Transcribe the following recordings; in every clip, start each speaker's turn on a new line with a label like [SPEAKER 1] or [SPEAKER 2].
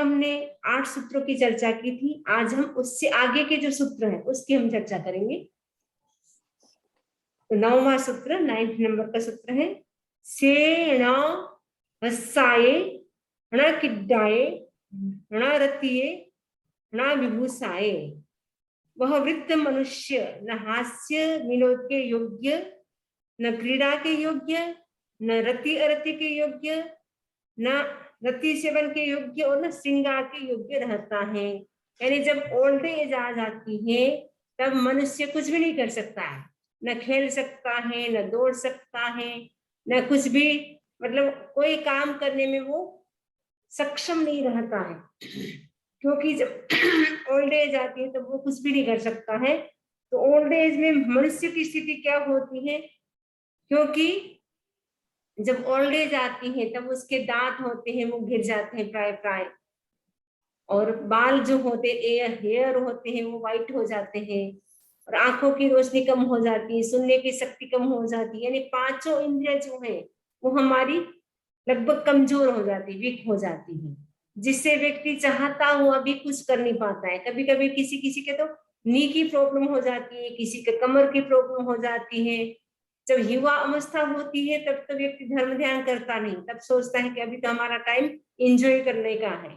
[SPEAKER 1] हमने 8 सूत्रों की चर्चा की थी, आज हम उससे आगे के जो सूत्र हैं उसकी हम चर्चा करेंगे। तो 9वां सूत्र, 9th नंबर का सूत्र है, सेण वत्साये हण किड्डाये हण रतिये हण विभूषाये। वह वृद्ध मनुष्य न हास्य विनोद के योग्य, न क्रीड़ा के योग्य, न रति अरति के योग्य, न रति सेवन के योग्य और न श्रृंगार के योग्य रहता है। यानी जब ओल्ड एज आ जाती है तब मनुष्य कुछ भी नहीं कर सकता है, न खेल सकता है, न दौड़ सकता है, न कुछ भी, मतलब कोई काम करने में वो सक्षम नहीं रहता है, क्योंकि जब ओल्ड एज आती है तो वो कुछ भी नहीं कर सकता है। तो ओल्ड एज में मनुष्य की स्थिति क्या होती है, क्योंकि जब ओल्ड एज आती है तब उसके दांत होते हैं वो गिर जाते हैं प्राय प्राय, और बाल जो होते हेयर होते हैं वो वाइट हो जाते हैं, और आंखों की रोशनी कम हो जाती है, सुनने की शक्ति कम हो जाती है, यानी पांचों इंद्रियां जो है वो हमारी लगभग कमजोर हो जाती, वीक हो जाती है, जिससे व्यक्ति चाहता हुआ भी कुछ कर नहीं पाता है। कभी कभी किसी किसी के तो नी की प्रॉब्लम हो जाती है, किसी के कमर की प्रॉब्लम हो जाती है। जब युवा अवस्था होती है तब तो व्यक्ति धर्म ध्यान करता नहीं, तब सोचता है कि अभी तो हमारा टाइम एंजॉय करने का है,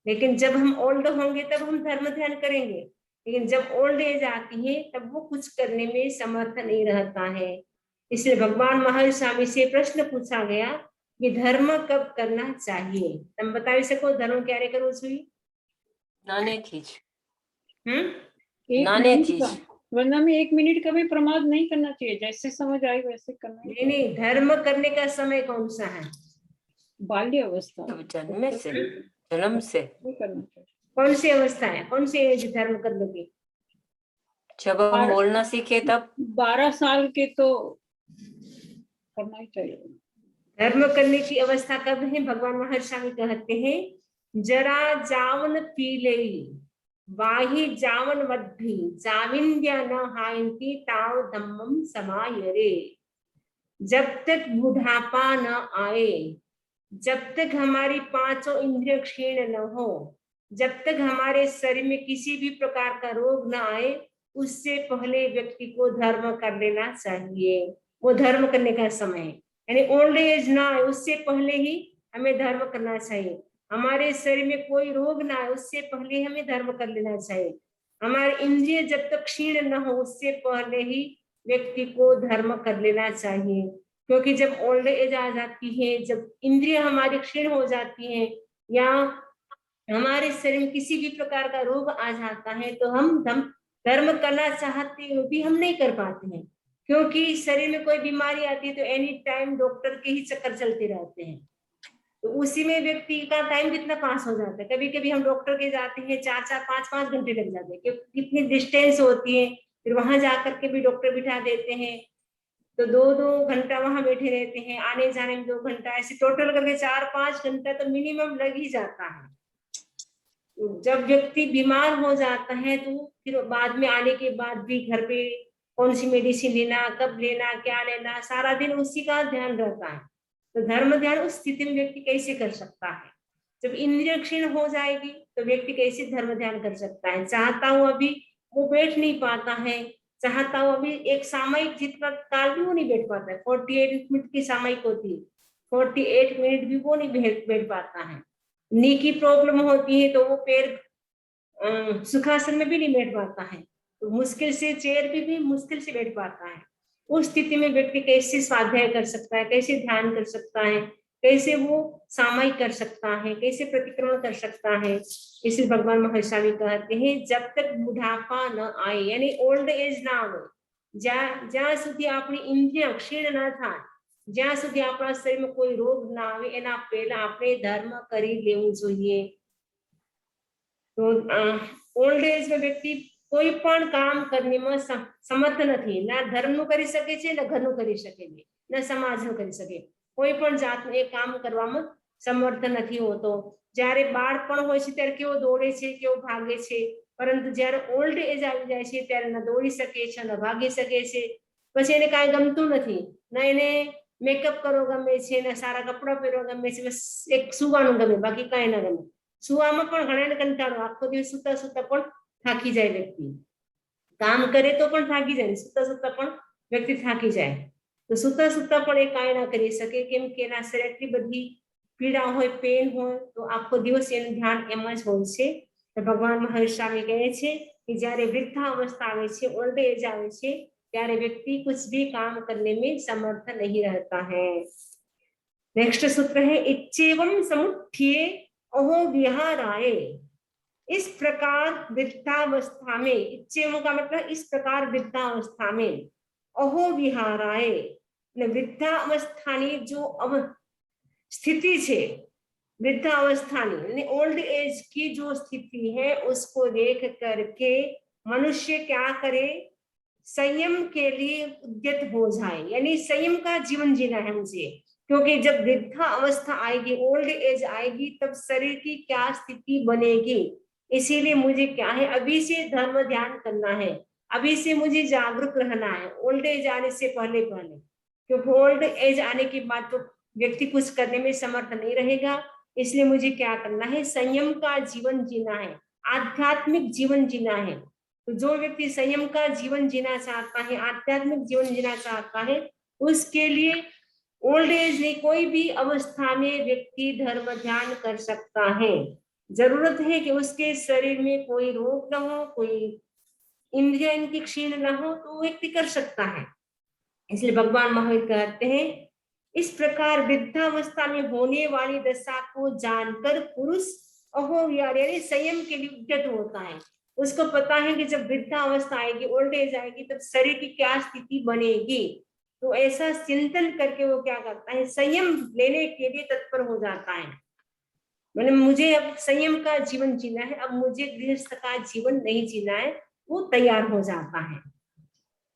[SPEAKER 1] लेकिन जब हम ओल्ड होंगे तब हम धर्म ध्यान करेंगे। लेकिन जब ओल्ड एज आती है तब वो कुछ करने में समर्थ नहीं रहता है। इसलिए भगवान महर्षि स्वामी से प्रश्न पूछा गया कि धर्म कब करना चाहिए, तुम बता सको धर्म क्यारे करवो જોઈએ?
[SPEAKER 2] नानेथी ज।
[SPEAKER 3] एक
[SPEAKER 2] नाने
[SPEAKER 3] मिनट
[SPEAKER 2] थी
[SPEAKER 3] का, वरना में 1 मिनट का भी प्रमाद नहीं करना चाहिए, जैसे समझ आए वैसे करना है।
[SPEAKER 1] नहीं, धर्म करने का समय कौन सा है?
[SPEAKER 3] बाल्य अवस्था,
[SPEAKER 2] जन्म से, जन्म से
[SPEAKER 3] नहीं करना चाहिए।
[SPEAKER 1] कौन सी अवस्था है, कौन सी एज धर्म करने की?
[SPEAKER 2] जब हम बोलना सीखे तब।
[SPEAKER 3] 12 साल के तो करना ही चाहिए।
[SPEAKER 1] धर्म करने की अवस्था कब है? भगवान महर्षि स्वामी कहते हैं, जरा जावन पीले वाही जावन मद्भी जाविंद्या न हायंती ताव धम्मम समायरे। जब तक बुढ़ापा न आए, जब तक हमारी पांचों इंद्रिय क्षीण न हो, जब तक हमारे शरीर में किसी भी प्रकार का रोग न आए, उससे पहले व्यक्ति को धर्म कर लेना चाहिए। वो धर्म करने का समय है, यानी ओल्ड एज ना आए उससे पहले ही हमें धर्म करना चाहिए। हमारे शरीर में कोई रोग ना आए उससे पहले हमें धर्म कर लेना चाहिए। हमारे इंद्रिय जब तक क्षीण न हो उससे पहले ही व्यक्ति को धर्म कर लेना चाहिए, क्योंकि जब ओल्ड एज आ जाती है, जब इंद्रिय हमारी क्षीण हो जाती है, या हमारे शरीर में किसी भी प्रकार का रोग आ जाता है, तो हम धर्म करना चाहते हुए भी हम नहीं कर पाते हैं, क्योंकि शरीर में कोई बीमारी आती है तो एनी टाइम डॉक्टर के ही चक्कर चलते रहते हैं। तो उसी में व्यक्ति का टाइम कितना पास हो जाता है। कभी कभी हम डॉक्टर के जाते हैं 4-4, 5-5 घंटे लग जाते हैं, क्योंकि कितनी डिस्टेंस होती है, फिर वहां जाकर के भी डॉक्टर बिठा देते हैं, तो 2-2 घंटा वहां बैठे रहते हैं, आने जाने में 2 घंटा, ऐसे टोटल करके 4-5 घंटा तो मिनिमम लग ही जाता है। तो जब व्यक्ति बीमार हो जाता है तो फिर बाद में आने के बाद भी घर पे कौन सी मेडिसिन लेना, कब लेना, क्या लेना, सारा दिन उसी का ध्यान रहता है। तो धर्म ध्यान उस स्थिति में व्यक्ति कैसे कर सकता है? जब इंद्रिय क्षीण हो जाएगी तो व्यक्ति कैसे धर्म ध्यान कर सकता है? चाहता हुआ भी वो बैठ नहीं पाता है, चाहता हुआ भी एक सामयिक जितना काल भी वो नहीं बैठ पाता है। 48 मिनट की सामयिक होती है, 48 मिनट भी वो नहीं बैठ पाता है। नी की प्रॉब्लम होती है तो वो पैर सुखासन में भी नहीं बैठ पाता है, तो मुश्किल से चेयर पे भी मुश्किल से बैठ पाता है। उस स्थिति में व्यक्ति कैसे स्वाध्याय कर सकता है, कैसे ध्यान कर सकता है, कैसे वो सामायिक कर सकता है, कैसे प्रतिक्रमण कर सकता है? इसलिए भगवान महर्षि स्वामी कहते हैं, जब तक बुढ़ापा न आए, यानी ओल्ड एज ना आवे, જ્યાં સુધી આપણી ઇન્દ્રિય ક્ષીણ ન થાય, જ્યાં સુધી આપણા શરીરમાં કોઈ રોગ ના આવે, એના પહેલા આપણે ધર્મ કરી લેવું જોઈએ। તો ઓલ્ડ એજ में व्यक्ति કોઈ પણ કામ કરને में સમર્થ નથી, ના ધર્મનું કરી શકે છે, ના ઘરનું કરી શકે છે, ના સમાજનું કરી શકે, કોઈ પણ જાતનું એ કામ કરવામાં સમર્થ નથી હોતો। જ્યારે બાળપણ હોય છે ત્યારે કેવો દોડે છે, કેવો ભાગે છે, પરંતુ જ્યારે ઓલ્ડ એજ આવી જાય છે ત્યારે ન દોડી શકે છે, ન ભાગી શકે છે, પછી એને કાંઈ ગમતું નથી, ના એને મેકઅપ કરવો ગમે છે, ના સારા કપડા પહેરવા ગમે છે, બસ એક સુવાનું ગમે, બાકી કાંઈ ન ગમે। સુવામાં પણ ઘણાને કંટાળો, આખો દિવસ સુતા સુતા પણ થાકી જાય વ્યક્તિ, કામ કરે તો પણ થાકી જાય, સુતા સુતા પણ વ્યક્તિ થાકી જાય, તો સુતા સુતા પણ એ કાંઈ ના કરી શકે, કેમ કે એના શરીર એટલી બધી પીડા હોય, પેન હોય, તો આખો દિવસ એનું ध्यान એમ જ હોય છે। તો ભગવાન મહાવીર સ્વામી કહે છે કે જ્યારે વૃદ્ધાવસ્થા આવે છે, ઓલ્ડ એજ આવે છે, ત્યારે व्यक्ति कुछ भी काम करने में समर्थ नहीं रहता है। नेक्स्ट सूत्र है इच्छेवम समुत्थ्ये अहो विहाराय। इस प्रकार वृद्धावस्था में, इच्छेवम का मतलब इस प्रकार वृद्धावस्था में, अहो विहाराय वृद्धावस्थानी जो स्थिति है, वृद्धावस्थानी ओल्ड एज की जो स्थिति है, उसको देख करके मनुष्य क्या करे, संयम के लिए उद्यत हो जाए, यानी संयम का जीवन जीना है मुझे, क्योंकि जब वृद्धा अवस्था आएगी, ओल्ड एज आएगी, तब शरीर की क्या स्थिति बनेगी, इसीलिए मुझे क्या है, अभी से धर्म ध्यान करना है, अभी से मुझे जागरूक रहना है, ओल्ड एज आने से पहले पहले, क्योंकि ओल्ड एज आने के बाद तो व्यक्ति कुछ करने में समर्थ नहीं रहेगा। इसलिए मुझे क्या करना है, संयम का जीवन जीना है, आध्यात्मिक जीवन जीना है। तो जो व्यक्ति संयम का जीवन जीना चाहता है, आध्यात्मिक जीवन जीना चाहता है, उसके लिए ओल्ड एज नहीं, कोई भी अवस्था में व्यक्ति धर्म ध्यान कर सकता है। जरूरत है कि उसके शरीर में कोई रोग न हो, कोई इंद्रिया इनकी क्षीण न हो, तो व्यक्ति कर सकता है। इसलिए भगवान महावीर कहते हैं इस प्रकार वृद्धावस्था में होने वाली दशा को जानकर पुरुष अहो यानी संयम के लिए उद्यत होता है। उसको पता है कि जब वृद्धावस्था आएगी, ओल्ड एज आएगी, तब शरीर की क्या स्थिति बनेगी, तो ऐसा चिंतन करके वो क्या करता है, संयम लेने के लिए तत्पर हो जाता है। मैंने मुझे अब संयम का जीवन जीना है, अब मुझे गृहस्थ का जीवन नहीं जीना है, वो तैयार हो जाता है।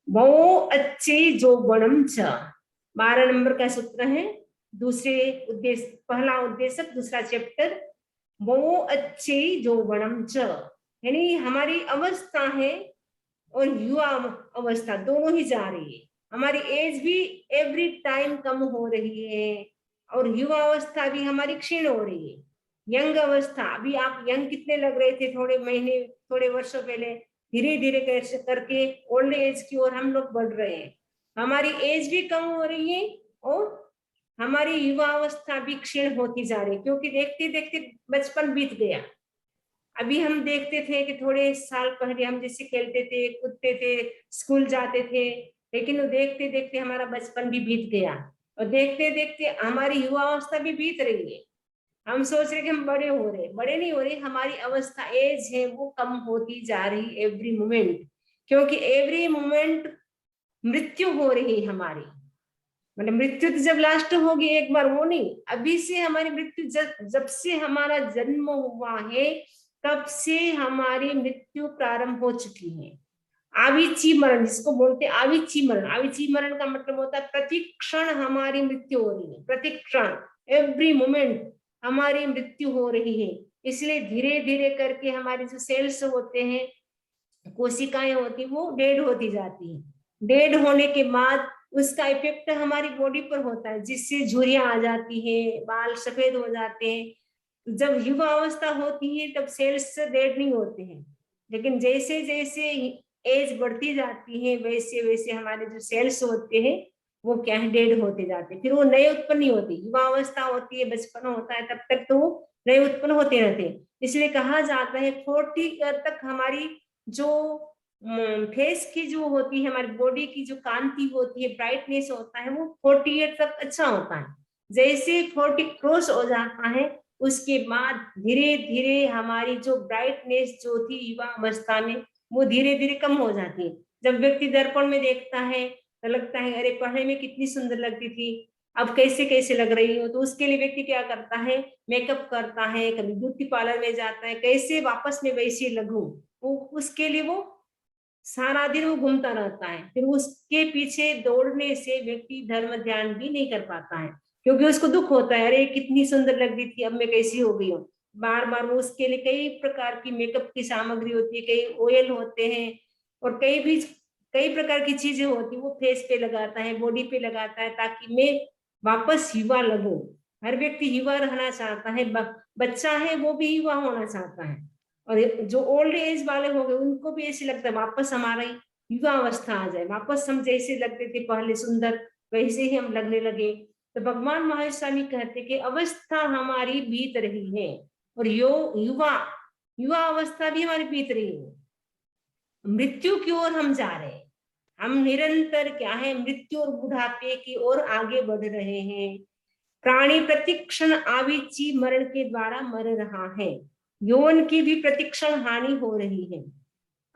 [SPEAKER 1] बहु अच्छे जो बनम छ, 12 नंबर का सूत्र है, दूसरे उद्देश्य, पहला उद्देश्य, दूसरा चैप्टर, बहु अच्छे जो बनम छ, यानी हमारी अवस्था है और युवा अवस्था दोनों ही जा रही है। हमारी एज भी एवरी टाइम कम हो रही है और युवा अवस्था भी हमारी क्षीण हो रही है। यंग अवस्था, अभी आप यंग कितने लग रहे थे थोड़े महीने, थोड़े वर्षों पहले, धीरे धीरे करके ओल्ड एज की ओर हम लोग बढ़ रहे हैं। हमारी एज भी कम हो रही है और हमारी युवा अवस्था भी क्षीण होती जा रही है, क्योंकि देखते देखते बचपन बीत गया। अभी हम देखते थे कि थोड़े साल पहले हम जैसे खेलते थे, कूदते थे, स्कूल जाते थे, लेकिन वो देखते देखते हमारा बचपन भी बीत गया और देखते देखते हमारी युवा अवस्था भी बीत रही है। हम सोच रहे कि हम बड़े हो रहे, बड़े नहीं हो रहे, हमारी अवस्था एज है वो कम होती जा रही एवरी मोमेंट, क्योंकि एवरी मोमेंट मृत्यु हो रही हमारी। मतलब मृत्यु तो जब लास्ट होगी एक बार, वो नहीं, अभी से हमारी मृत्यु, जब से हमारा जन्म हुआ है तब से हमारी मृत्यु प्रारंभ हो चुकी है। आविची मरण जिसको बोलते हैं, आविची मरण, आविची मरण का मतलब होता है प्रति क्षण हमारी मृत्यु हो रही है, प्रति क्षण, एवरी मोमेंट हमारी मृत्यु हो रही है। इसलिए धीरे धीरे करके हमारे जो सेल्स होते हैं, कोशिकाएं होती, वो डेड होती जाती है। डेड होने के बाद उसका इफेक्ट हमारी बॉडी पर होता है, जिससे झुर्रियां आ जाती है, बाल सफेद हो जाते हैं। जब युवा अवस्था होती है तब सेल्स डेड नहीं होते हैं, लेकिन जैसे जैसे एज बढ़ती जाती है वैसे वैसे हमारे जो सेल्स होते हैं वो क्या है, डेड होते जाते हैं। फिर वो नए उत्पन्न नहीं होती, युवा अवस्था होती है, बचपन होता है, तब तक तो वो नए उत्पन्न होते रहते। इसलिए कहा जाता है 40 तक हमारी जो फेस की जो होती है, हमारी बॉडी की जो कांति होती है, ब्राइटनेस होता है, वो 48 तक अच्छा होता है। जैसे 40 क्रॉस हो जाता है उसके बाद धीरे धीरे हमारी जो ब्राइटनेस जो थी युवा अवस्था में, वो धीरे धीरे कम हो जाती है। जब व्यक्ति दर्पण में देखता है तो लगता है अरे पढ़ने में कितनी सुंदर लगती थी, अब कैसे कैसे लग रही हो। तो उसके लिए व्यक्ति क्या करता है, मेकअप करता है, कभी ब्यूटी पार्लर में जाता है, कैसे वापस में वैसे लगूं, वो उसके लिए वो सारा दिन वो घूमता रहता है। फिर उसके पीछे दौड़ने से व्यक्ति धर्म ध्यान भी नहीं कर पाता है, क्योंकि उसको दुख होता है, अरे कितनी सुंदर लगती थी, अब मैं कैसी हो गई हूँ। बार बार वो उसके लिए कई प्रकार की मेकअप की सामग्री होती है, कई ऑयल होते हैं और कई प्रकार की चीजें होती है, वो फेस पे लगाता है, बॉडी पे लगाता है, ताकि मैं वापस युवा लगूं। हर व्यक्ति युवा रहना चाहता है, बच्चा है वो भी युवा होना चाहता है, और जो ओल्ड एज वाले हो गए उनको भी ऐसे लगता है वापस हमारा युवा अवस्था आ जाए, वापस हम जैसे लगते थे पहले सुंदर वैसे ही हम लगने लगे। तो भगवान महावीर स्वामी कहते कि अवस्था हमारी बीत रही है, और युवा युवा अवस्था भी हमारी बीत रही है, मृत्यु की ओर हम जा रहे हैं। हम निरंतर क्या है, मृत्यु और बुढ़ापे की ओर आगे बढ़ रहे हैं। प्राणी प्रतिक्षण आविची मरण के द्वारा मर रहा है, यौवन की भी प्रतिक्षण हानि हो रही है।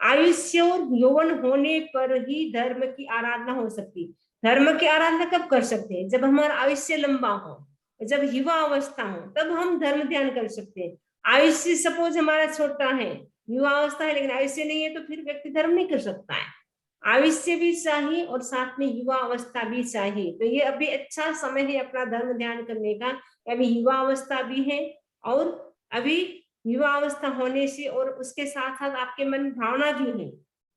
[SPEAKER 1] आयुष्य और यौवन होने पर ही धर्म की आराधना हो सकती। धर्म की आराधना कब कर सकते हैं? जब हमारा आयुष्य लंबा हो, जब युवा अवस्था हो, तब हम धर्म ध्यान कर सकते हैं। आयुष्य सपोज हमारा छोटा है, युवा अवस्था है लेकिन आयुष्य नहीं है, तो फिर व्यक्ति धर्म नहीं कर सकता है। आयुष्य भी चाहिए और साथ में युवा अवस्था भी चाहिए। तो ये अभी अच्छा समय है अपना धर्म ध्यान करने का। अभी युवा अवस्था भी है, और अभी युवा अवस्था होने से और उसके साथ साथ आपके मन में भावना भी है,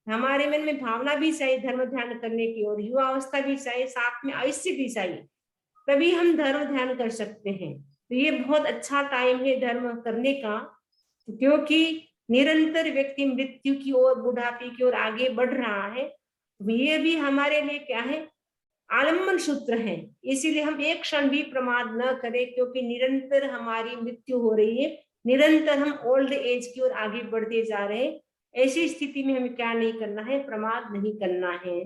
[SPEAKER 1] हमारे मन में भावना भी चाहिए धर्म ध्यान करने की, और युवा अवस्था भी चाहिए, साथ में आयुष्य भी चाहिए, तभी हम धर्म ध्यान कर सकते हैं। तो ये बहुत अच्छा टाइम है धर्म करने का, क्योंकि निरंतर व्यक्ति मृत्यु की ओर, बुढ़ापे की ओर आगे बढ़ रहा है। ये भी हमारे लिए क्या है, आलम्बन सूत्र है। इसीलिए हम एक क्षण भी प्रमाद न करें, क्योंकि निरंतर हमारी मृत्यु हो रही है, निरंतर हम ओल्ड एज की ओर आगे बढ़ते जा रहे हैं। ऐसी स्थिति में हमें क्या नहीं करना है, प्रमाद नहीं करना है।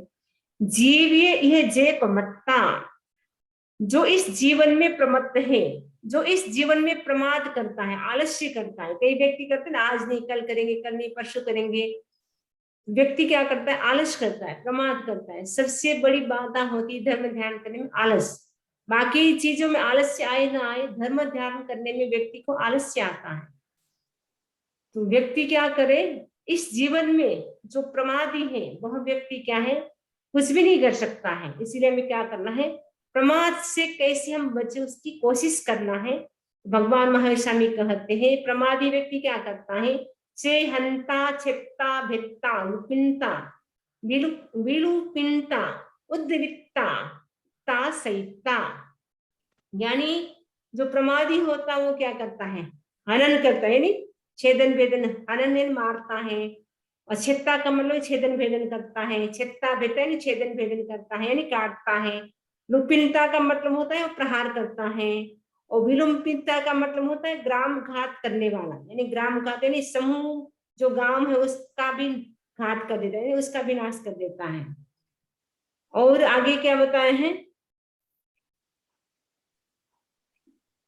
[SPEAKER 1] जीविए यह जय प्रमत्ता, जो इस जीवन में प्रमत्त है, जो इस जीवन में प्रमाद करता है, आलस्य करता है। कई व्यक्ति करते हैं ना, आज नहीं कल करेंगे, कल नहीं परसों करेंगे। व्यक्ति क्या करता है, आलस करता है, प्रमाद करता है। सबसे बड़ी बात होती है धर्म ध्यान करने में आलस। बाकी चीजों में आलस्य आए ना आए, धर्म ध्यान करने में व्यक्ति को आलस्य आता है। तो व्यक्ति क्या करे, इस जीवन में जो प्रमादी है वह व्यक्ति क्या है, कुछ भी नहीं कर सकता है। इसीलिए हमें क्या करना है, प्रमाद से कैसे हम बचे उसकी कोशिश करना है। भगवान महावीर स्वामी कहते हैं प्रमादी व्यक्ति क्या करता है, चे हंता छिप्ता भित्ता लुपिंता विलुपिंता उद्वित्ता ता सहिता। यानी जो प्रमादी होता है वो क्या करता है, हनन करता है, यानी छेदन भेदन, हनन मारता है। और छित्ता का मतलब छेदन भेदन करता है, छित्ता भेदन यानी छेदन भेदन करता है, यानी काटता है। लुपिनता का मतलब होता है प्रहार करता है। और विलुम्पिनता का मतलब होता है ग्राम घात करने वाला, यानी ग्राम घात यानी समूह जो गांव है उसका भी घात कर देता है, उसका विनाश कर देता है। और आगे क्या बताए हैं,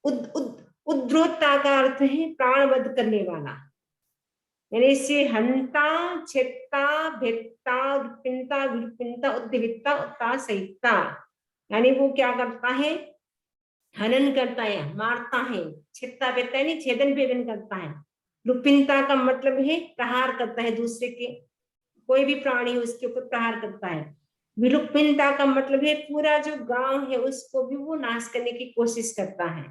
[SPEAKER 1] उद्रोत्ता का अर्थ है प्राणवध करने वाला, यानी इससे हंता छित्ता भित्ता पिंता विपिंता उद्वित्ता उत्ता सहिता, यानी वो क्या करता है, हनन करता है, मारता है। छित्ता भित्ता यानी छेदन भेदन करता है। लुपिनता का मतलब है प्रहार करता है, दूसरे के कोई भी प्राणी उसके ऊपर प्रहार करता है। विलुपिनता का मतलब है पूरा जो गांव है उसको भी वो नाश करने की कोशिश करता है।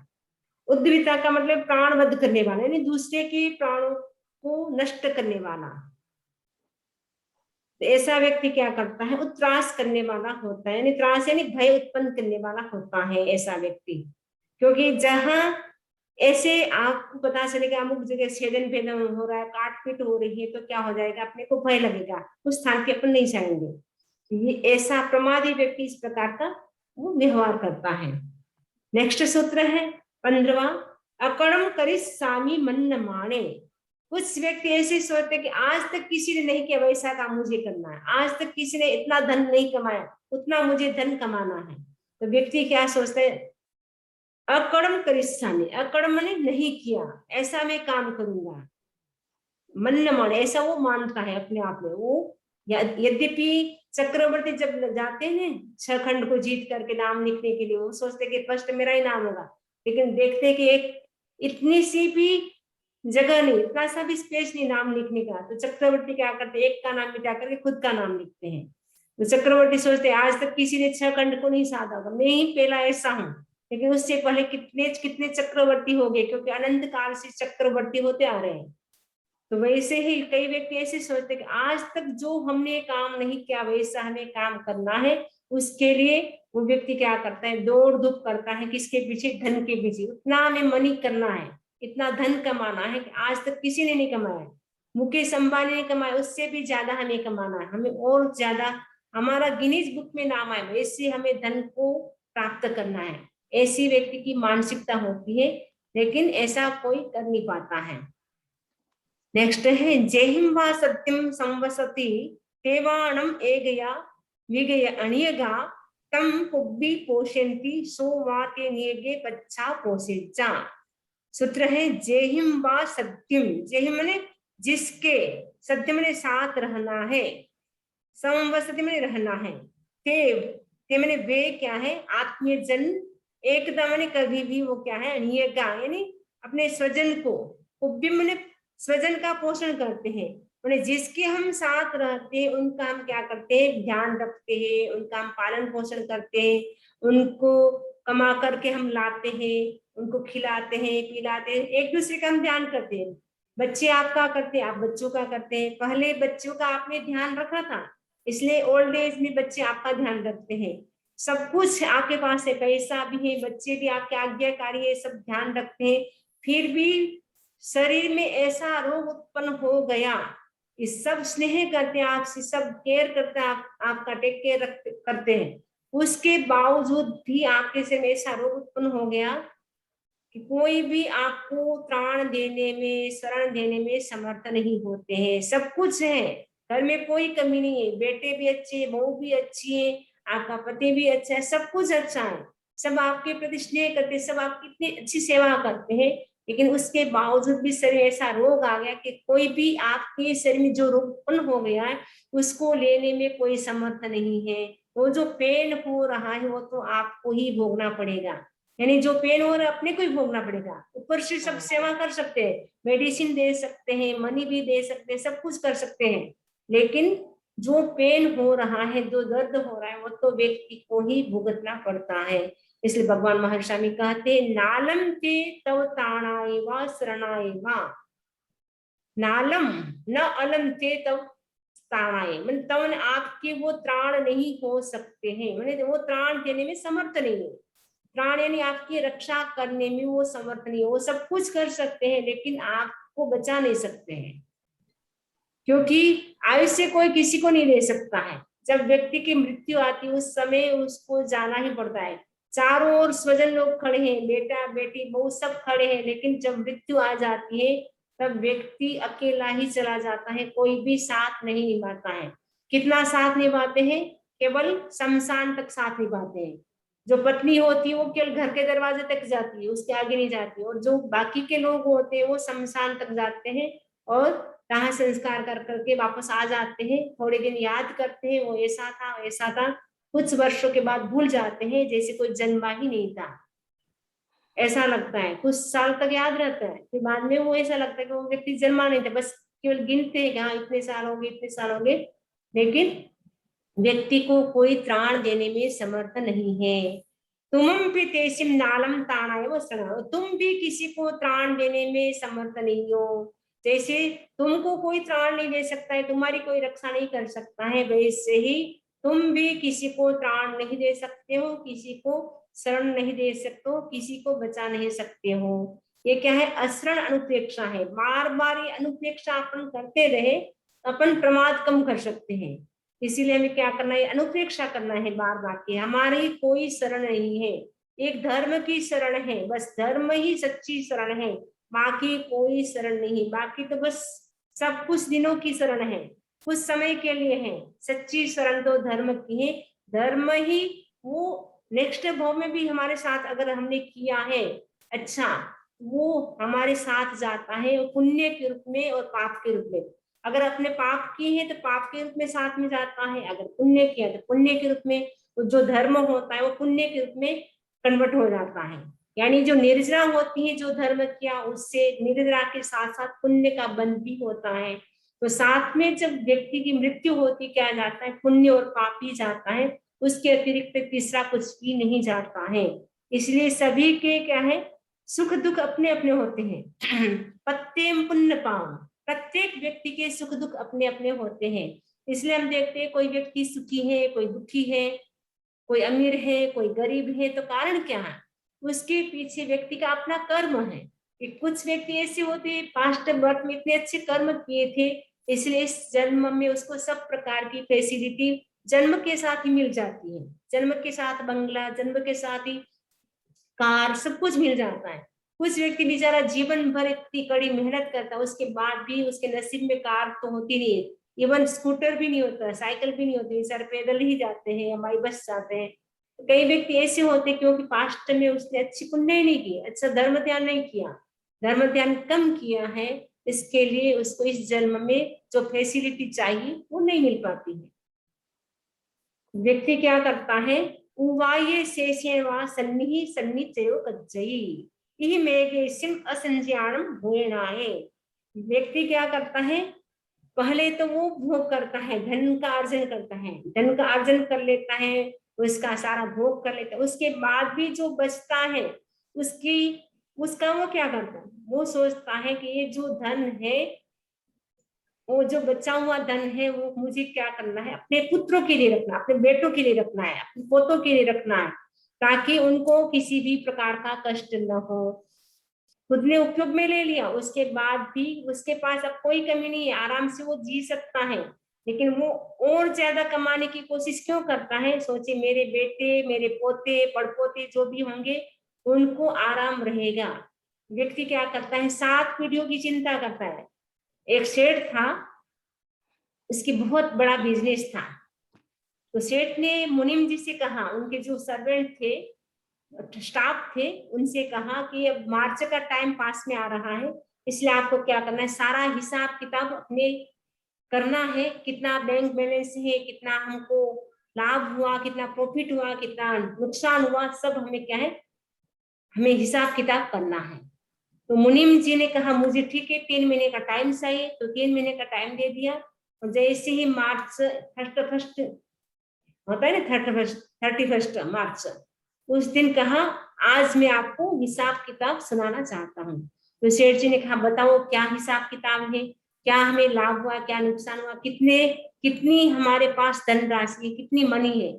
[SPEAKER 1] उद्विता का मतलब प्राणवध करने वाला, यानी दूसरे के प्राणों को नष्ट करने वाला। तो ऐसा व्यक्ति क्या करता है, उत्त्रास करने वाला होता है, यानी त्रास यानी भय उत्पन्न करने वाला होता है ऐसा व्यक्ति। क्योंकि जहां ऐसे आपको पता चलेगा अमुक जगह छेदन भेदन हो रहा है, काटपीट हो रही है, तो क्या हो जाएगा, अपने को भय लगेगा, उस स्थान पे अपन नहीं जाएंगे। ये ऐसा प्रमादी व्यक्ति इस प्रकार का वो व्यवहार करता है। नेक्स्ट सूत्र है 15वां, अकर्म करी सामी मन न माने। कुछ व्यक्ति ऐसे सोचते कि आज तक किसी ने नहीं किया वैसा काम मुझे करना है, आज तक किसी ने इतना धन नहीं कमाया उतना मुझे धन कमाना है। तो व्यक्ति क्या सोचता है, अकर्म करिष्यामि, अकर्म माने नहीं किया, ऐसा मैं काम करूंगा। मन न माने, ऐसा वो मानता है अपने आप में। वो यद्यपि चक्रवर्ती जब जाते हैं 6 खंड को जीत करके नाम लिखने के लिए, वो सोचते कि फर्स्ट मेरा ही नाम होगा, लेकिन देखते कि एक इतनी सी भी जगह नहीं, इतना सा भी स्पेस नहीं नाम लिखने का। तो चक्रवर्ती क्या करते, एक का नाम मिटा करके खुद का नाम लिखते हैं। तो चक्रवर्ती सोचते आज तक किसी ने 6 खंड को नहीं साधा होगा, मैं ही पहला ऐसा हूँ। लेकिन उससे पहले कितने कितने चक्रवर्ती हो गए, क्योंकि अनंत काल से चक्रवर्ती होते आ रहे हैं। तो वैसे ही कई व्यक्ति ऐसे सोचते कि आज तक जो हमने काम नहीं किया वैसा हमें काम करना है। उसके लिए वो व्यक्ति क्या करता है, दौड़ धूप करता है, किसके पीछे, धन के पीछे। उतना हमें मनी करना है, इतना धन कमाना है कि आज तक किसी ने नहीं कमाया। मुकेश अंबानी ने कमाया, उससे भी ज्यादा हमें कमाना है, हमें और ज्यादा हमारा गिनीज बुक में नाम आए, वैसे हमें धन को प्राप्त करना है। ऐसी व्यक्ति की मानसिकता होती है, लेकिन ऐसा कोई कर नहीं पाता है। नेक्स्ट है जयहिम वा सत्यम संवसति तेवाणम एगया विगय अनियगा तम पुब्बी पोषयन्ति सो वा ते नियगे पच्छा पोषेचा। सूत्र है जयहिम वा सत्यम, जयहिम माने जिसके, सत्य माने साथ रहना है, संवसति माने रहना है, ते माने वे क्या है, आत्मीय जन, एकता माने कभी भी वो क्या है, अनियगा यानी अपने स्वजन को, पुब्बी माने स्वजन का पोषण करते हैं, माने जिसके हम साथ रहते हैं उनका हम क्या करते हैं, ध्यान रखते हैं, उनका हम पालन पोषण करते हैं, उनको कमा करके हम लाते हैं, उनको खिलाते हैं पिलाते हैं, एक दूसरे का हम ध्यान करते हैं। बच्चे आपका करते हैं, आप बच्चों का करते हैं। पहले बच्चों का आपने ध्यान रखा था, इसलिए ओल्ड एज में बच्चे आपका ध्यान रखते हैं। सब कुछ आपके पास है, पैसा भी है, बच्चे भी आपके आज्ञाकारी है, सब ध्यान रखते हैं, फिर भी शरीर में ऐसा रोग उत्पन्न हो गया, इस सब स्नेह करते हैं आपसे, सब केयर करते हैं, आपका टेक केयर करते हैं, उसके बावजूद भी आपके शरीर में ऐसा रोग उत्पन्न हो गया कि कोई भी आपको त्राण देने में, शरण देने में समर्थ नहीं होते हैं। सब कुछ है, घर में कोई कमी नहीं है, बेटे भी अच्छे हैं, बहू भी अच्छी है, आपका पति भी अच्छा है, सब कुछ अच्छा है, सब आपके प्रति स्नेह करते हैं, सब आपकी इतनी अच्छी सेवा करते हैं, लेकिन उसके बावजूद भी शरीर में ऐसा रोग आ गया कि कोई भी आपके शरीर में जो रोग उत्पन्न हो गया है उसको लेने में कोई समर्थ नहीं है। वो जो पेन हो रहा है वो तो आपको ही भोगना पड़ेगा, यानी जो पेन हो रहा है अपने को ही भोगना पड़ेगा। ऊपर से सब सेवा कर सकते हैं, मेडिसिन दे सकते हैं, मनी भी दे सकते हैं, सब कुछ कर सकते हैं, लेकिन जो पेन हो रहा है, जो दर्द हो रहा है, वो तो व्यक्ति को ही भुगतना पड़ता है। इसलिए भगवान महर्षि स्वामी कहते नालम ते तव ताणाय वा शरणाय वा, नालम न अलम ते तव ताणाय, मन तवन आपके वो त्राण नहीं हो सकते हैं, मैंने वो त्राण देने में समर्थ नहीं है, त्राण यानी आपकी रक्षा करने में वो समर्थ नहीं है। वो सब कुछ कर सकते हैं लेकिन आपको बचा नहीं सकते हैं, क्योंकि आयुष्य कोई किसी को नहीं दे सकता है। जब व्यक्ति की मृत्यु आती है उस समय उसको जाना ही पड़ता है। चारों ओर स्वजन लोग खड़े हैं, बेटा बेटी बहू सब खड़े हैं, लेकिन जब मृत्यु आ जाती है तब व्यक्ति अकेला ही चला जाता है, कोई भी साथ नहीं निभाता है। कितना साथ निभाते हैं, केवल शमशान तक साथ निभाते हैं। जो पत्नी होती है वो केवल घर के दरवाजे तक जाती है, उसके आगे नहीं जाती, और जो बाकी के लोग होते हैं वो शमशान तक जाते हैं और दाह संस्कार कर करके वापस आ जाते हैं। थोड़े दिन याद करते हैं, वो ऐसा था ऐसा था, कुछ वर्षों के बाद भूल जाते हैं जैसे कोई जन्मा ही नहीं था, ऐसा लगता है। कुछ साल तक याद रहता है, फिर बाद में वो ऐसा लगता है कि वो व्यक्ति जन्मा नहीं था, बस केवल गिनते हैं कि हाँ इतने साल हो गए इतने साल हो गए, लेकिन व्यक्ति को कोई त्राण देने में समर्थ नहीं है। तुम भी तेसिम नालम ताणाय वो शरण, तुम भी किसी को त्राण देने में समर्थ नहीं हो। जैसे तुमको कोई त्राण नहीं दे सकता है, तुम्हारी कोई रक्षा नहीं कर सकता है, वैसे ही तुम भी किसी को त्राण नहीं दे सकते हो, किसी को शरण नहीं दे सकते हो, किसी को बचा नहीं सकते हो। ये क्या है, अशरण अनुप्रेक्षा है। बार बार ये अनुप्रेक्षा अपन करते रहे, अपन प्रमाद कम कर सकते हैं। इसीलिए हमें क्या करना है, अनुप्रेक्षा करना है बार बार की हमारी कोई शरण नहीं है, एक धर्म की शरण है, बस धर्म ही सच्ची शरण है, बाकी कोई शरण नहीं। बाकी तो बस सब कुछ दिनों की शरण है, कुछ समय के लिए है, सच्ची शरण तो धर्म की है। धर्म ही वो नेक्स्ट भाव में भी हमारे साथ अगर हमने किया है अच्छा, वो हमारे साथ जाता है पुण्य के रूप में और पाप के रूप में। अगर अपने पाप किए हैं तो पाप के रूप में साथ में जाता है, अगर पुण्य किया तो पुण्य के रूप में। तो जो धर्म होता है वो पुण्य के रूप में कन्वर्ट हो जाता है, यानी जो निर्जरा होती है, जो धर्म किया उससे निर्जरा के साथ साथ पुण्य का बंध भी होता है। तो साथ में जब व्यक्ति की मृत्यु होती क्या जाता है, पुण्य और पाप ही जाता है, उसके अतिरिक्त तीसरा कुछ भी नहीं जाता है। इसलिए सभी के क्या है, सुख दुख अपने अपने होते हैं। पत्तेम पुण्य पाम, प्रत्येक व्यक्ति के सुख दुख अपने अपने होते हैं। इसलिए हम देखते हैं कोई व्यक्ति सुखी है, कोई दुखी है, कोई अमीर है, कोई गरीब है, तो कारण क्या है, उसके पीछे व्यक्ति का अपना कर्म है। कि कुछ व्यक्ति ऐसे होते हैं पास्ट बर्थ में इतने अच्छे कर्म किए थे, इसलिए इस जन्म में उसको सब प्रकार की फैसिलिटी जन्म के साथ ही मिल जाती है। जन्म के साथ बंगला, जन्म के साथ ही कार, सब कुछ मिल जाता है। कुछ व्यक्ति बेचारा जीवन भर इतनी कड़ी मेहनत करता है, उसके बाद भी उसके नसीब में कार तो होती नहीं है, इवन स्कूटर भी नहीं होता, साइकिल भी नहीं होती, बेचारे पैदल ही जाते हैं या बाई बस जाते हैं। कई व्यक्ति ऐसे होते हैं क्योंकि पास्ट में उसने अच्छी पुण्य ही नहीं की, अच्छा धर्म ध्यान नहीं किया, धर्म ध्यान कम किया है, इसके लिए उसको इस जन्म में जो फैसिलिटी चाहिए वो नहीं मिल पाती है। व्यक्ति क्या करता है, उवाये शेषेवा सन्निहि सन्निचयो कज्जई इहि मेघे सिंह असंज्ञानम भूयणाए। व्यक्ति क्या करता है, पहले तो वो भोग करता है, धन का अर्जन करता है, धन का अर्जन कर लेता है, उसका सारा भोग कर लेता है, उसके बाद भी जो बचता है उसकी उसका वो क्या करता है, वो सोचता है कि ये जो धन है, वो जो बचा हुआ धन है, वो मुझे क्या करना है, अपने पुत्रों के लिए रखना, अपने बेटों के लिए रखना है, अपने पोतों के लिए रखना है, ताकि उनको किसी भी प्रकार का कष्ट न हो। खुद ने उपयोग में ले लिया, उसके बाद भी उसके पास अब कोई कमी नहीं है, आराम से वो जी सकता है, लेकिन वो और ज्यादा कमाने की कोशिश क्यों करता है, सोचे मेरे बेटे, मेरे पोते, पड़पोते जो भी होंगे उनको आराम रहेगा। व्यक्ति क्या करता है, 7 पीढ़ियों की चिंता करता है। एक सेठ था, उसकी बहुत बड़ा बिजनेस था, तो सेठ ने मुनिम जी से कहा, उनके जो सर्वेंट थे, स्टाफ थे, उनसे कहा कि अब मार्च का टाइम पास में आ रहा है, इसलिए आपको क्या करना है, सारा हिसाब किताब अपने करना है, कितना बैंक बैलेंस है, कितना हमको लाभ हुआ, कितना प्रॉफिट हुआ, कितना नुकसान हुआ, सब हमें क्या है, हमें हिसाब किताब करना है। तो मुनीम जी ने कहा मुझे ठीक है 3 महीने का टाइम चाहिए, तो 3 महीने का टाइम दे दिया। और जैसे ही मार्च 31 होता है ना, 31 मार्च, उस दिन कहा आज मैं आपको हिसाब किताब सुनाना चाहता हूँ। तो सेठ जी ने कहा बताओ क्या हिसाब किताब है, क्या हमें लाभ हुआ, क्या नुकसान हुआ, कितनी हमारे पास धनराशि है, कितनी मनी है।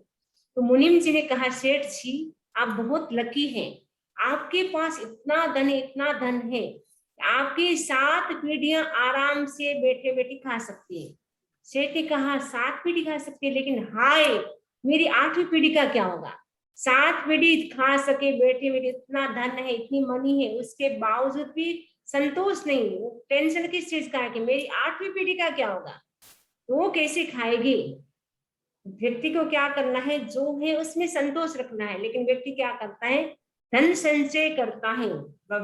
[SPEAKER 1] तो मुनीम जी ने कहा सेठ जी आप बहुत लकी हैं, आपके पास इतना धन है, इतना धन है, आपकी 7 पीढ़ियां आराम से बैठे बैठे खा सकती है। सेठ ने कहा 7 पीढ़ी खा सकती है, लेकिन हाय मेरी 8वीं पीढ़ी का क्या होगा, 7 पीढ़ी खा सके बैठे बैठे, इतना धन है, इतनी मनी है, उसके बावजूद भी संतोष नहीं, वो टेंशन किस चीज का है कि मेरी 8वीं पीढ़ी का क्या होगा, वो कैसे खाएगी। व्यक्ति को क्या करना है, जो है उसमें संतोष रखना है, लेकिन व्यक्ति क्या करता है, धन संचय करता है।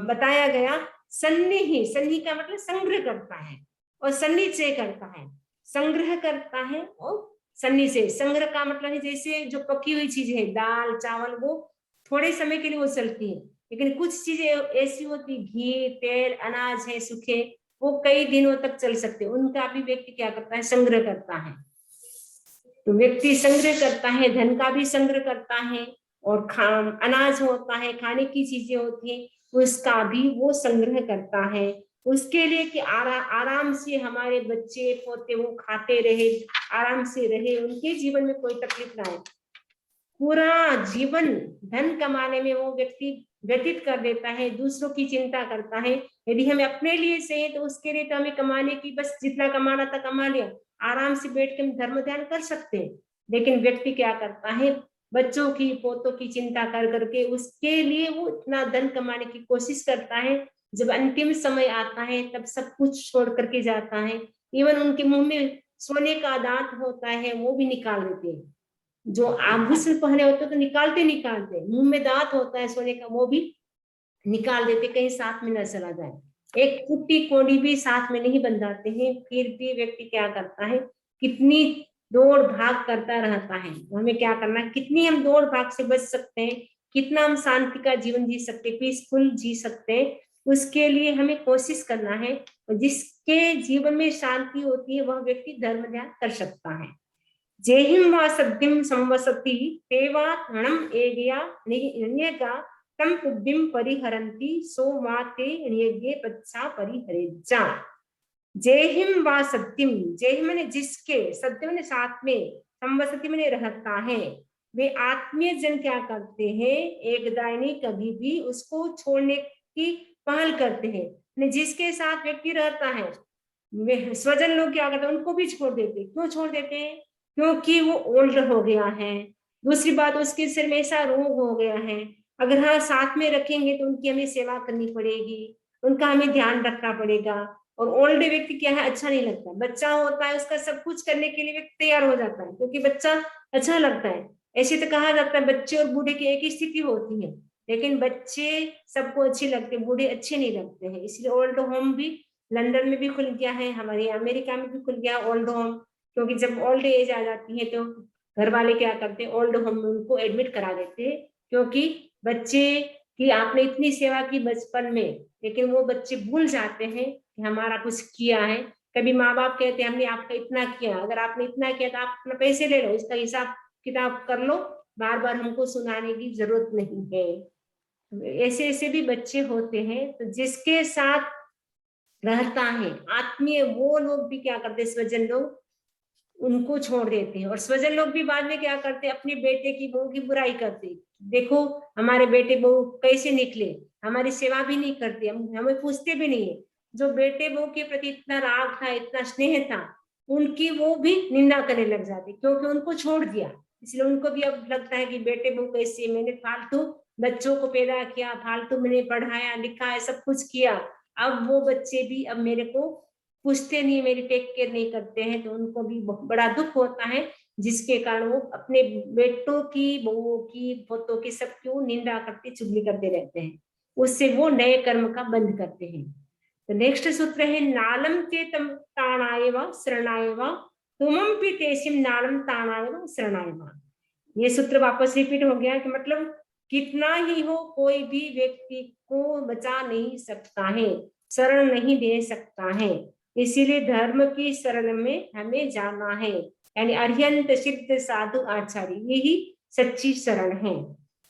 [SPEAKER 1] बताया गया सन्निहि, सन्नि का मतलब संग्रह करता है, और सन्निचय करता है, संग्रह करता है, और सन्निचय, संग्रह का मतलब है जैसे जो पकी हुई चीजें है, दाल चावल, वो थोड़े समय के लिए वो चलती है, लेकिन कुछ चीजें ऐसी होती, घी तेल अनाज है सूखे, वो कई दिनों तक चल सकते हैं, उनका भी व्यक्ति क्या करता है, संग्रह करता है। तो व्यक्ति संग्रह करता है, धन का भी संग्रह करता है, और अनाज होता है, खाने की चीजें होती है, उसका भी वो संग्रह करता है, उसके लिए कि आराम से हमारे बच्चे पोते वो खाते रहे, आराम से रहे, उनके जीवन में कोई तकलीफ ना आए। पूरा जीवन धन कमाने में वो व्यक्ति व्यतीत कर देता है, दूसरों की चिंता करता है। यदि हमें अपने लिए चाहिए तो उसके लिए तो हमें कमाने की, बस जितना कमाना था कमा लिया, आराम से बैठ के हम धर्म ध्यान कर सकते हैं। लेकिन व्यक्ति क्या करता है, बच्चों की पोतों की चिंता कर करके उसके लिए वो इतना धन कमाने की कोशिश करता है, जब अंतिम समय आता है तब सब कुछ छोड़ करके जाता है। इवन उनके मुंह में सोने का दांत होता है वो भी निकाल देते हैं, जो आभूषण पहने होते तो निकालते, मुंह में दांत होता है सोने का वो भी निकाल देते, कहीं साथ में न चला जाए, एक कुट्टी कोड़ी भी साथ में नहीं बंधाते हैं। फिर भी व्यक्ति क्या करता है, कितनी दौड़ भाग करता रहता है। हमें क्या करना है, कितनी हम दौड़ भाग से बच सकते हैं, कितना हम शांति का जीवन जी सकते हैं, पीसफुल जी सकते हैं, उसके लिए हमें कोशिश करना है। और जिसके जीवन में शांति होती है वह व्यक्ति धर्म ध्यान कर सकता है। जेहिम वा सद्धिम संवसति तेवा णम एगिया नियगा तम पुब्बिम परिहरन्ति सो माते नियगे पच्छा परिहरेज्जा। जेहिम वा सद्धिम, जेहिम माने जिसके, सद्धिम माने साथ में, संवसति माने रहता है, वे आत्मीय जन क्या करते हैं, एक दायनी कभी भी उसको छोड़ने की पहल करते हैं। जिसके साथ व्यक्ति रहता है स्वजन लोग क्या करते हैं, उनको भी छोड़ देते हैं। क्यों छोड़ देते हैं? क्योंकि वो ओल्ड हो गया है। दूसरी बात, उसके सिर में ऐसा रोग हो गया है। अगर हाँ साथ में रखेंगे तो उनकी हमें सेवा करनी पड़ेगी, उनका हमें ध्यान रखना पड़ेगा। और ओल्ड व्यक्ति क्या है, अच्छा नहीं लगता। बच्चा होता है, उसका सब कुछ करने के लिए व्यक्ति तैयार हो जाता है, क्योंकि बच्चा अच्छा लगता है। ऐसे तो कहा जाता है बच्चे और बूढ़े की एक ही स्थिति होती है, लेकिन बच्चे सबको अच्छे लगते हैं, बूढ़े अच्छे नहीं लगते हैं। इसलिए ओल्ड होम भी लंदन में भी खुल गया है, हमारे अमेरिका में भी खुल गया ओल्ड होम। क्योंकि जब ओल्ड एज आ जाती है तो घर वाले क्या करते हैं, ओल्ड होम में उनको एडमिट करा देते हैं। क्योंकि बच्चे की आपने इतनी सेवा की बचपन में, लेकिन वो बच्चे भूल जाते हैं कि हमारा कुछ किया है। कभी माँ बाप कहते हैं हमने आपका इतना किया, अगर आपने इतना किया तो आप अपना पैसे ले लो, इसका हिसाब किताब कर लो, बार बार हमको सुनाने की जरूरत नहीं है। ऐसे ऐसे भी बच्चे होते हैं। तो जिसके साथ रहता है आत्मीय, वो लोग भी क्या करते हैं, स्वजन लोग उनको छोड़ देते हैं। और स्वजन लोग भी बाद में क्या करते हैं, अपने बेटे की बहू की बुराई करते हैं। देखो हमारे बेटे बहू कैसे निकले, हमारी सेवा भी नहीं करते, हमें पूछते भी नहीं है। जो बेटे बहू के प्रति इतना राग था, इतना स्नेह था, उनकी वो भी निंदा करने लग जाते, क्योंकि उनको छोड़ दिया। इसलिए उनको भी अब लगता है कि बेटे बहू कैसे, मैंने फालतू बच्चों को पैदा किया, फालतू मैंने पढ़ाया लिखाया, सब कुछ किया, अब वो बच्चे भी अब मेरे को पूछते नहीं, मेरी टेक केयर नहीं करते हैं। तो उनको भी बहुत बड़ा दुख होता है, जिसके कारण वो अपने बेटों की, बहुओं की, पोतों की, सबकी निंदा करते, चुगली करते रहते हैं। उससे वो नए कर्म का बंध करते हैं। तो नेक्स्ट सूत्र है नालम ते तम ताणाय व शरणाय व तुमम पितेशिम नालम ताणाय व शरणाय व। ये सूत्र वापस रिपीट हो गया कि मतलब कितना ही हो, कोई भी व्यक्ति को बचा नहीं सकता है, शरण नहीं दे सकता है। इसीलिए धर्म की शरण में हमें जाना है, यानी अरिहंत सिद्ध साधु आचार्य, यही सच्ची शरण है।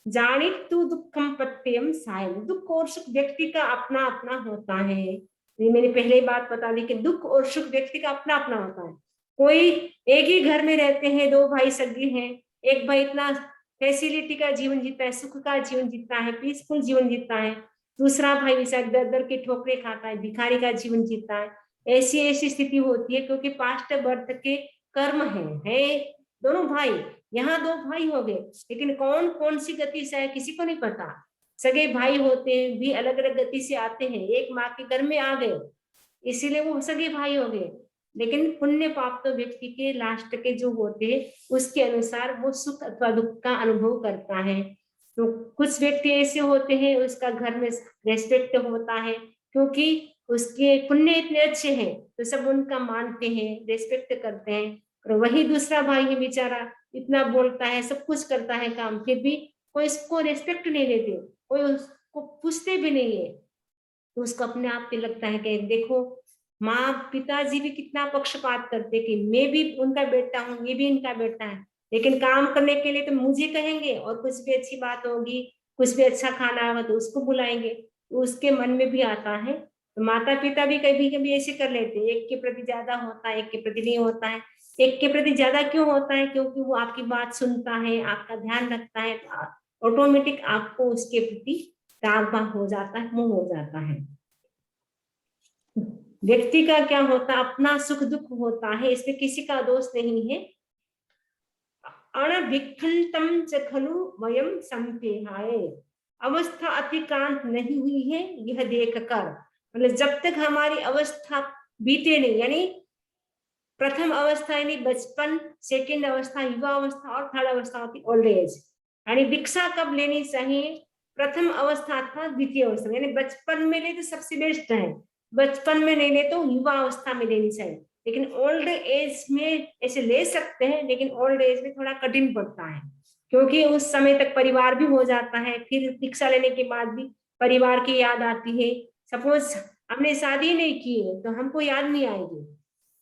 [SPEAKER 1] जानित तू दुखम पत्यम सायम, दुख और सुख व्यक्ति का अपना अपना होता है। ये मैंने पहले ही बात बता दी कि दुख और सुख व्यक्ति का अपना अपना होता है। कोई एक ही घर में रहते हैं, दो भाई सगे हैं, एक भाई इतना फैसिलिटी का जीवन जीता है, सुख का जीवन जीता है, पीसफुल जीवन जीता है, दूसरा भाई ऐसा दर दर के ठोकरे खाता है, भिखारी का जीवन जीता है। ऐसी ऐसी स्थिति होती है, क्योंकि पास्ट बर्थ के कर्म है दोनों भाई। यहाँ दो भाई हो गए, लेकिन कौन कौन सी गति से है किसी को नहीं पता। सगे भाई होते हैं भी अलग अलग गति से आते हैं, एक माँ के घर में आ गए, इसीलिए वो सगे भाई हो गए। लेकिन पुण्य पाप तो व्यक्ति के लास्ट के जो होते हैं उसके अनुसार वो सुख अथवा दुख का अनुभव करता है। तो कुछ व्यक्ति ऐसे होते हैं उसका घर में रेस्पेक्ट होता है, क्योंकि उसके पुण्य इतने अच्छे हैं, तो सब उनका मानते हैं, रेस्पेक्ट करते हैं। और वही दूसरा भाई है बेचारा, इतना बोलता है, सब कुछ करता है काम, फिर भी कोई इसको रेस्पेक्ट नहीं देते, कोई उसको पूछते भी नहीं है। तो उसको अपने आप पे लगता है कि देखो माँ पिताजी भी कितना पक्षपात करते कि मैं भी उनका बेटा हूँ, ये भी इनका बेटा है, लेकिन काम करने के लिए तो मुझे कहेंगे, और कुछ भी अच्छी बात होगी, कुछ भी अच्छा खाना होगा तो उसको बुलाएंगे। तो उसके मन में भी आता है। तो माता पिता भी कभी कभी ऐसे कर लेते हैं, एक के प्रति ज्यादा होता है, एक के प्रति नहीं होता है। एक के प्रति ज्यादा क्यों होता है? क्योंकि वो आपकी बात सुनता है, आपका ध्यान रखता है, ऑटोमेटिक आपको उसके प्रति राग हो जाता है, मोह हो जाता है। व्यक्ति का क्या होता है, अपना सुख दुख होता है, इसमें किसी का दोष नहीं है। अनविखंतम च खलु वयम संपेहाय, अवस्था अतिक्रांत नहीं हुई है यह देख कर, मतलब जब तक हमारी अवस्था बीते नहीं, यानी प्रथम अवस्था यानी बचपन, सेकंड अवस्था युवा अवस्था, और थर्ड अवस्था होती ओल्ड एज। यानी दीक्षा कब लेनी चाहिए? प्रथम अवस्था अथवा द्वितीय अवस्था, यानी बचपन में ले तो सबसे बेस्ट है, बचपन में नहीं ले तो युवा अवस्था में लेनी चाहिए। लेकिन ओल्ड एज में ऐसे ले सकते हैं, लेकिन ओल्ड एज में थोड़ा कठिन पड़ता है, क्योंकि उस समय तक परिवार भी हो जाता है, फिर दीक्षा लेने के बाद भी परिवार की याद आती है। सपोज हमने शादी नहीं की है तो हमको याद नहीं आएगी,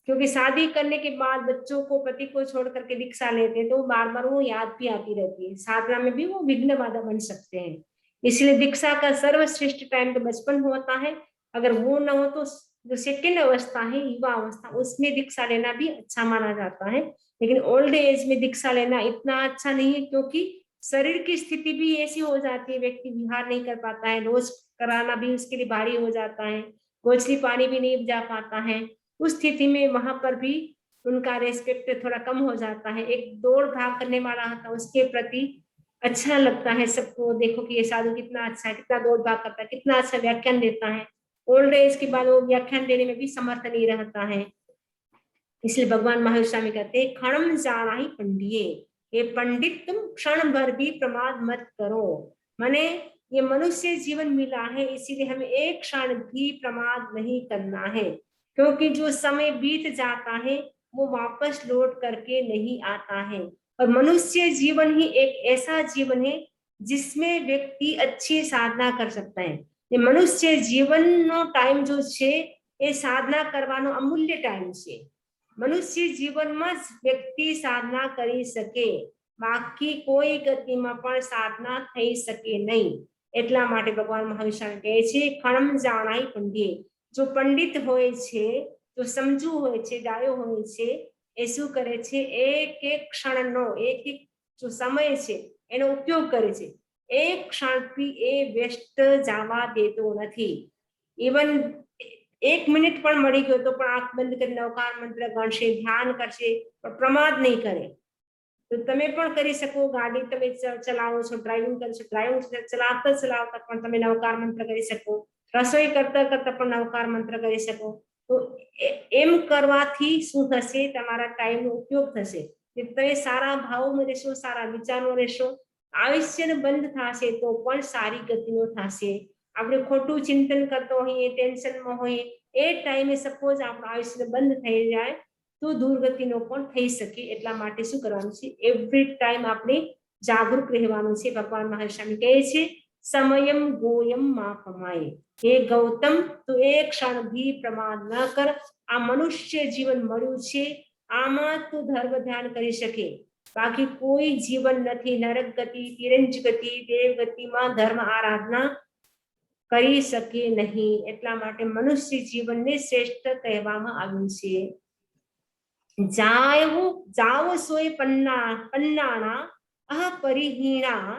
[SPEAKER 1] क्योंकि शादी करने के बाद बच्चों को, पति को छोड़ करके दीक्षा लेते हैं तो बार बार वो याद भी आती रहती है, साधना में भी वो विघ्न बाधा बन सकते हैं। इसलिए दीक्षा का सर्वश्रेष्ठ टाइम तो बचपन होता है। अगर वो न हो तो जो सेकेंड अवस्था है युवा अवस्था, उसमें दीक्षा लेना भी अच्छा माना जाता है। लेकिन ओल्ड एज में दीक्षा लेना इतना अच्छा नहीं है, क्योंकि शरीर की स्थिति भी ऐसी हो जाती है, व्यक्ति विहार नहीं कर पाता है, रोज कराना भी उसके लिए भारी हो जाता है, गोछली पानी भी नहीं जा पाता है। उस स्थिति में वहां पर भी उनका रेस्पेक्ट थोड़ा कम हो जाता है। एक दौड़ भाग करने वाला होता है, उसके प्रति अच्छा लगता है सबको, देखो कि ये साधु कितना अच्छा है, कितना दौड़ भाग करता है, कितना अच्छा व्याख्यान देता है। ओल्ड एज के बाद वो व्याख्यान देने में भी समर्थ नहीं रहता है। इसलिए भगवान महावीर स्वामी कहते हैं, क्षणम जाना ही पंडिये, ये पंडित तुम क्षण भर भी प्रमाद मत करो। माने ये मनुष्य जीवन मिला है, इसीलिए हमें एक क्षण भी प्रमाद नहीं करना है, क्योंकि जो समय बीत जाता है वो वापस लौट करके नहीं आता है। और मनुष्य जीवन ही एक ऐसा जीवन है जिसमें व्यक्ति अच्छी साधना कर सकता है। ये मनुष्य जीवन नो टाइम जो छे એ સાધના કરવાનો અમૂલ્ય ટાઈમ છે। મનુષ્ય જીવનમાં જ વ્યક્તિ સાધના કરી શકે, બાકી કોઈ ગતિમાં પણ સાધના થઈ શકે નહીં। એટલા માટે ભગવાન મહાવીર સ્વામી કહે છે, ખણમ જાણાય પંડિત। જો પંડિત હોય છે, જો સમજુ હોય છે, ડાયો હોય છે, એ શું કરે છે, એક એક ક્ષણનો એક એક જો સમય છે એનો ઉપયોગ કરે છે। એક ક્ષણ भी એ વ્યસ્ત જવા દેતો નથી। ઇવન एक मिनिट पण मળી गयो तो पण आंख बंद कर नवकार मंत्र गणशे, ध्यान करशे, पण प्रमाद नहीं करे। तो तमे पण करी सको, गाड़ी तमे चलावो छो, ड्राइविंग करो छो, ड्राइविंग चलावता चलावता पण तमे नवकार मंत्र करी सको, रसोई करता करता पण नवकार मंत्र करी सको। तो एम करवाथी शुं थशे, तमारा टाइम नो उपयोग थशे, तमे सारा भाव में रहेशो, सारा विचार में रहेशो। आयुष्य बंद थशे तो पण सारी गति नो थशे। આપણે ખોટું ચિંતન કરતો હોઈએ, ટેન્શન માં હોઈએ, એ ટાઈમે સપોઝ આપણું આયુષ્ય બંધ થઈ જાય તો દુર્ગતિનો પણ થઈ શકે। એટલા માટે શું કરવાનું છે, એવરી ટાઈમ આપણે જાગૃત રહેવાનું છે। ભગવાન મહાવીર સ્વામી કહે છે, સમયમ ગોયમ માપમાય, હે ગૌતમ તું એક ક્ષણ भी પ્રમાદ ન કર। આ મનુષ્ય જીવન મળ્યું છે, આમાં તું ધર્મ ધ્યાન કરી શકે, બાકી કોઈ જીવન નથી। નરક ગતિ, તિરંજ ગતિ, દેવ ગતિમાં ધર્મ આરાધના કરી શકે નહીં। એટલા માટે મનુષ્ય જીવનને શ્રેષ્ઠ કહેવામાં આવ્યું છે। જાવ સોય પન્નાના અપરિહીણા,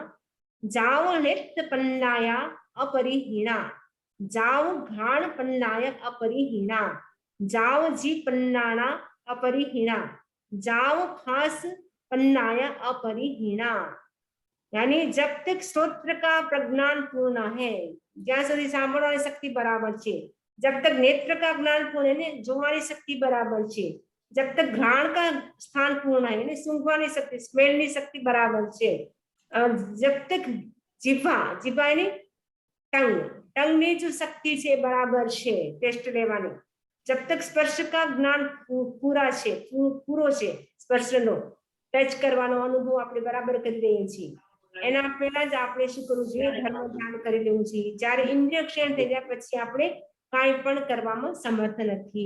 [SPEAKER 1] જાવ નેત્ર પન્નાયા અપરિહીણા, જાવ ઘાણ પન્નાય અપરિહીણા, જાવ જી પન્નાના અપરિહીણા, જાવ ખાસ पन्नाया अपरिहीणा। यानी जब तक श्रोत्र का प्रज्ञान पूर्ण है, ज्यां सुधी सांभळवानी शक्ति बराबर छे, जब तक नेत्र का ज्ञान पूर्ण है, जोवानी शक्ति बराबर छे, जब तक घ्राण का स्थान पूर्ण है, सूंघवानी शक्ति, स्मेलनी शक्ति बराबर छे, जब तक जीवा जीवा यानी टंग टंग ની जो शक्ति છે बराबर છે ટેસ્ટ લેવાની, जब तक स्पर्श का ज्ञान पूरा છે, પૂરો છે, સ્પર્શનો टच करवानो अनुभव આપણે બરાબર કરી લઈએ છીએ। એના પહેલા જ આપણે શું કરવું જોઈએ, ધર્મ ધ્યાન કરી લેવું જોઈએ। જ્યારે ઇન્દ્રિય ક્ષણ થઈ જાય પછી આપણે કાંઈ પણ કરવામાં સમર્થ નથી।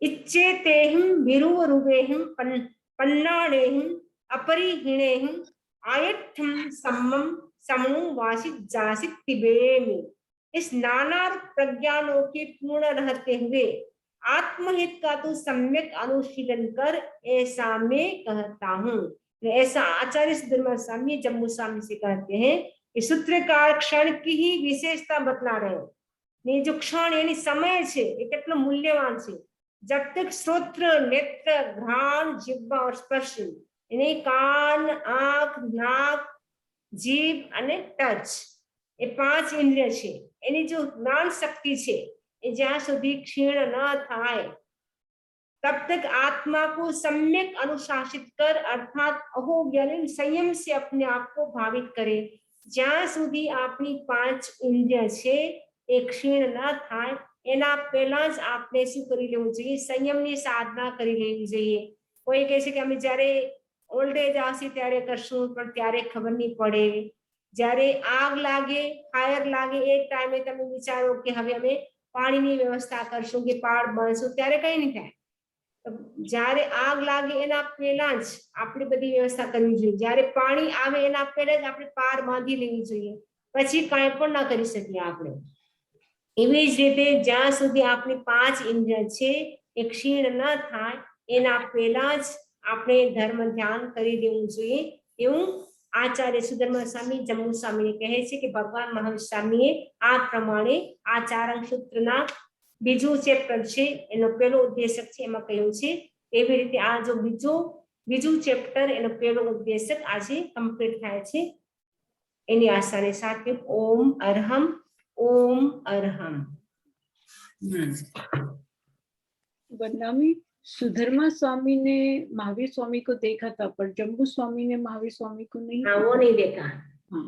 [SPEAKER 1] इच्छेतेहिं विरुवरुवेहिं पन्नाडेहिं अपरिहीणेहिं आयठं सम्मं समनु वासित जासित तिबेमि। इस नाना प्रज्ञानों के पूर्ण रहते हुए आत्महित का तो सम्यक अनुशीलन कर, ऐसा मैं कहता हूँ। ऐसा आचार्य सुधर्मा स्वामी जम्मू स्वामी से कहते हैं कि सूत्रकार क्षण की ही विशेषता बतला रहे हैं। ने जो क्षण यानी समय है ये कितना मूल्यवान है। जब तक श्रोत्र, नेत्र, घ्राण, जिह्वा और स्पर्श यानी कान, आंख, नाक, जीभ અને टच, ये 5 इंद्रिय છે, એની जो ज्ञान शक्ति છે ज्यां सुधी क्षीण न थाय तब तक आत्मा को सम्यक अनुशासित कर, अर्थात अहोज्ञान संयम से अपने आप को भावित करे। ज्यां सुधी आपनी 5 इंद्रिय छे ए क्षीण न थाय एना पहेला ज आपने शुं करी लेवुं जोईए, संयमनी साधना करी लेवी जोईए। कोई कहे छे के अमे ज्यारे ओल्ड एज आवशे त्यारे करशुं, पण त्यारे खबर नहीं पड़े। ज्यारे आग लागे, फायर लागे, ए टाइमे तमे विचारो के हवे अमे पाणीनी व्यवस्था करशुं के पाड़ बांधशुं, त्यारे कई नहीं थाय। જ્યારે આગ લાગે એના પહેલા જ આપણે બધી વ્યવસ્થા કરવી જોઈએ। જ્યારે પાણી આવે એના પહેલા જ આપણે પાર બાંધી લેવી જોઈએ, પછી કાંઈ પણ ના કરી શકીએ આપણે। એવી જ રીતે જ્યાં સુધી આપણી 5 ઇન્દ્રિય છે એ ક્ષીણ ન થાય એના પહેલા જ આપણે ધર્મ ધ્યાન કરી દેવું જોઈએ, એવું આચાર્ય સુધર્મા સ્વામી જમ્મુ સ્વામીને કહે છે કે ભગવાન મહાવીર સ્વામીએ આ પ્રમાણે આ ચારણ સૂત્રના બીજું ચેપ્ટર છે એનો પહેલો ઉદ્દેશક છે એમાં કહ્યું છે એવી રીતે આ જો બીજું ચેપ્ટર એનો પહેલો ઉદ્દેશક આજે કમ્પ્લીટ થાય છે એની આશાની સાથે ઓમ અરહમ ओम अरहम।
[SPEAKER 3] बदनामी सुधर्मा स्वामी ने महावीर स्वामी को देखा था पर जम्बू स्वामी ने महावीर स्वामी को नहीं।
[SPEAKER 1] हाँ वो नहीं देखा।
[SPEAKER 3] हाँ